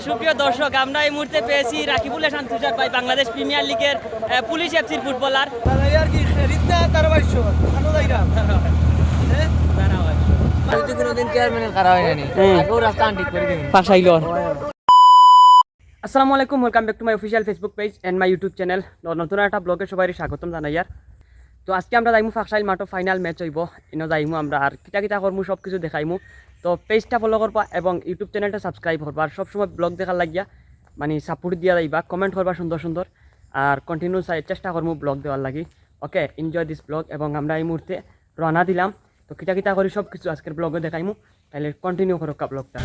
সুপ্রিয় দর্শক, আমরা এই মুহূর্তে পেয়েছি রাকিবুল হাসান তুষার ভাই, বাংলাদেশ প্রিমিয়ার লিগের পুলিশ এফসির ফুটবলার। আসসালামু আলাইকুম, welcome back to my official Facebook page and my YouTube channel. নতুন একটা ব্লগে সবাই স্বাগতম জানাইয়ার। তো আজকে আমরা যাইমু ফাকসাইল মাঠো, ফাইনাল ম্যাচ হইব। ইনো যাইমু আমরা, আর কিতা কিতা করমু সব কিছু দেখাইমু। তো পেজটা ফলো করবা এবং ইউটিউব চ্যানেলটা সাবস্ক্রাইব করবা, আর সবসময় ব্লগ দেখার লাগিয়া মানে সাপোর্ট দিয়া যাইবা, কমেন্ট করবা সুন্দর সুন্দর, আর কন্টিনিউ চেষ্টা করমু ব্লগ দেওয়ার লাগি। ওকে, এনজয় দিস ব্লগ। এবং আমরা এই মুহূর্তে রানা দিলাম, তো কিতা কিতা করি সব কিছু আজকের ব্লগে দেখাইমু, তাহলে কন্টিনিউ করো ব্লগটা।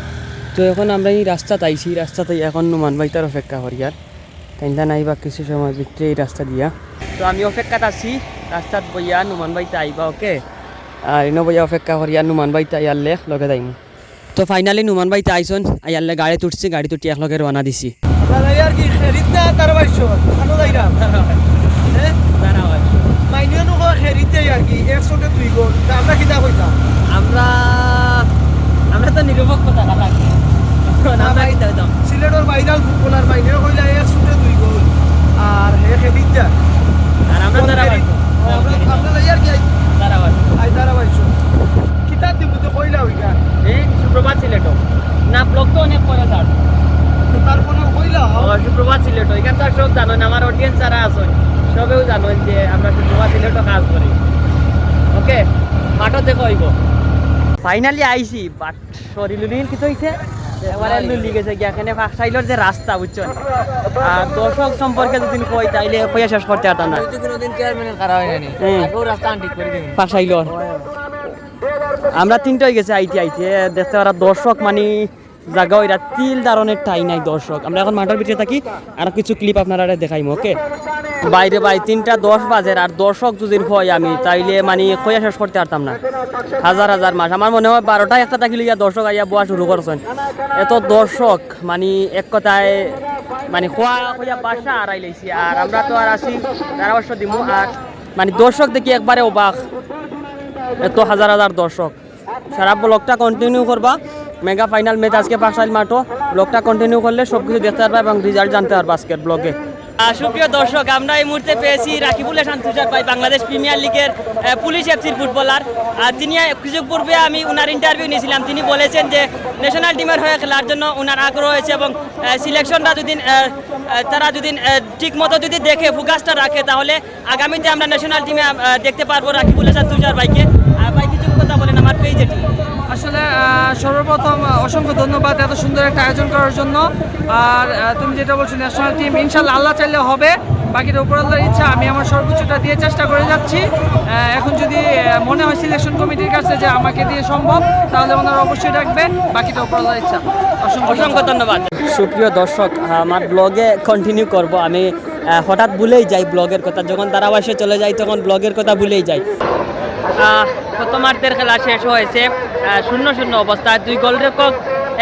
তো এখন আমরা এই রাস্তাতে আইছি, রাস্তাতে এখন নুমান ভাইটার অপেক্ষা করি, আর তাইলা নাইবা কিছু সময় ভিতরে এই রাস্তা দিয়া। তো আমি অপেক্ষাত আছি রাস্তাত বইয়া, নুমান ভাইতে আইবা। ওকে, আর ইনো বইয়া অপেক্ষা করি, আর নুমান ভাইতে আইয়ারলে লগে যাইমু। তো ফাইনালি নুমান ভাইতে আইসন, আইয়ারলে গাড়ি তুটছি, গাড়ি তুটি একলগে রওনা দিছি। আমরা তো নিরপেক্ষতা রাখি, সিলেটের ভাইরাল ফুটবলার মাইনে কইলা 102 গোল আর হে খেলিতা আর আমরা আমরা ইয়ার কি দাঁড়াবাইছো কিতাব দিব তো কইলা হইগা সুপ্রভাত সিলেটো না, ব্লগ তো অনেক পরে স্যার, তারপরে কইলা সুপ্রভাত সিলেটো। এখান তো সব জানেন, আমার অডিয়েন্স যারা আছেন সবেও জানেন যে আমরা সুপ্রভাত সিলেটো কাজ করি। ওকে, মাঠও দেখো হইব। ফাইনালি আইছি, বাট শরীর কি হইছে এবারে লুলি গেছে কি এখানে ফাকসাইলের যে রাস্তা বুঝছেন, আর দর্শক সম্পর্কে যদি কই তাইলে কইয়া শেষ করতে পারতাম না। ফাকসাইলের আমরা তিনটা হয়ে গেছে আইতে আইতে, দেখতে পারা দর্শক মানে জায়গা ওইরা তিল ধরনের ঠাই নাই দর্শক। আমরা এখন মাঠের ভিতরে থাকি, আর কিছু ক্লিপ আপনারা দেখাইম। ওকে, বাইরে ভাই 3:10 বাজে, আর দর্শক যদি হয় আমি তাইলে মানে কইয়া শেষ করতে পারতাম না। হাজার হাজার মাস, আমার মনে হয় 12টা 1টা থাকলে দর্শক আইয়া বোয়া শুরু করছেন। এত দর্শক মানে এক কথায় মানে খোয়া খোয়া বাসা আড়াই লাইছি, আর আমরা তো আর আসি ধারাবর্ষ দিমু, আর মানে দর্শক দেখি একবারে অবাক, এত হাজার হাজার দর্শক। সারা ব্লগটা কন্টিনিউ করবা, মেগা ফাইনাল ম্যাচ আজকে ফাকসাইল মাঠো। ব্লগটা কন্টিনিউ করলে সব কিছু দেখতে পারবা এবং রেজাল্ট জানতে পারবা আজকের ব্লগে। সুপ্রিয় দর্শক, আমরা এই মুহূর্তে পেয়েছি রাকিবুল হাসান তুষার ভাই, বাংলাদেশ প্রিমিয়ার লিগের পুলিশ এফসির ফুটবলার। আর তিনি কিছু পূর্বে আমি উনার ইন্টারভিউ নিয়েছিলাম, তিনি বলেছেন যে ন্যাশনাল টিমের হয়ে খেলার জন্য উনার আগ্রহ হয়েছে, এবং সিলেকশনটা যদি তারা যদি ঠিক মতো যদি দেখে ফোকাসটা রাখে, তাহলে আগামীতে আমরা ন্যাশনাল টিমে দেখতে পারবো রাকিবুল হাসান তুষার ভাইকে। ভাই কিছু কথা বলেন আমার পেজে। আসলে সর্বপ্রথম অসংখ্য ধন্যবাদ এত সুন্দর একটা আয়োজন করার জন্য। আর তুমি যেটা বলছো ন্যাশনাল টিম, ইনশাল্লাহ আল্লাহ চাইলে হবে, বাকিটা উপর আল্লাহর ইচ্ছা। আমি আমার সর্বোচ্চটা দিয়ে চেষ্টা করে যাচ্ছি। এখন যদি মনে হয় সিলেকশন কমিটির কাছে যে আমাকে দিয়ে সম্ভব, তাহলে ওনারা অবশ্যই রাখবে, বাকিটা উপর আল্লাহর ইচ্ছা। অসংখ্য ধন্যবাদ। সুপ্রিয় দর্শক, আমার ব্লগে কন্টিনিউ করব। আমি হঠাৎ ভুলেই যাই ব্লগের কথা, যখন ধারাবাহিকে চলে যাই তখন ব্লগের কথা ভুলেই যাই। প্রথমার্ধের খেলা শেষ হয়েছে 0-0 অবস্থায়। 2 গোলরক্ষক,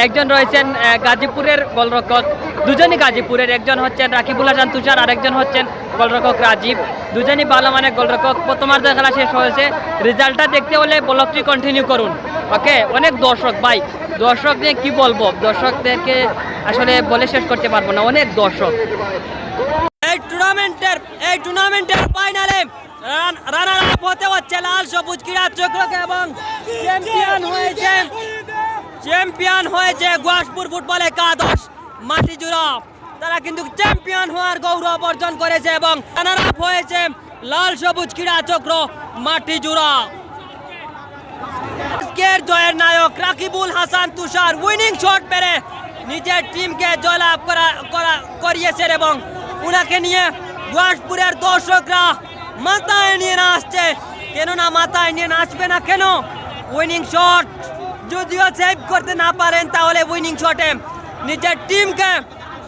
একজন রয়েছেন গাজীপুরের গোলরক্ষক, দুজনই গাজীপুরের, একজন হচ্ছেন রাকিবুল হাসান তুষার, আরেকজন হচ্ছেন গোলরক্ষক রাজীব, দুজনই ভালো মানের গোলরক্ষক। প্রথমার্ধের খেলা শেষ হয়েছে, রেজাল্টটা দেখতে হলে ব্লগটি কন্টিনিউ করুন। ওকে, অনেক দর্শক ভাই, দর্শক নিয়ে কী বলবো, দর্শকদেরকে আসলে বলে শেষ করতে পারবো না, অনেক দর্শক। এই টুর্নামেন্টের ফাইনালে রানার আপ হতে হচ্ছে লাল সবুজ ক্রীড়া চক্রকে, এবং চ্যাম্পিয়ন হয়েছে গোয়াসপুর ফুটবল একাদশ মাটিজুড়া। তারা কিন্তু চ্যাম্পিয়ন হওয়ার গৌরব অর্জন করেছে, এবং রানার আপ হয়েছে লাল সবুজ ক্রীড়া চক্র মাটিজুড়া। আজকের জয়ের নায়ক রাকিবুল হাসান তুষার উইনিং শট মেরে নিজের টিমকে জয়লাভ করিয়েছেন, এবং উনাকে নিয়ে গোয়াসপুরের দর্শকরা মাথায় নিয়ে নাচছে। কেননা মাথায় নিয়ে নাচবে না কেন? উইনিং শট যদিও সেভ করতে না পারেন, তাহলে উইনিং শটে নিজের টিমকে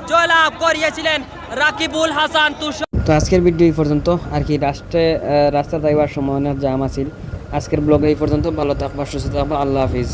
জয়লাভ করিয়েছিলেন রাকিবুল হাসান তুষার। তো আজকের ভিডিও এই পর্যন্ত আর কি। রাস্তা যাইবার সময় অনেক জাম আছিল। আজকের ব্লগে এই পর্যন্ত। ভালো থাকবা, সুস্থ থাকবা, আল্লাহ হাফিজ।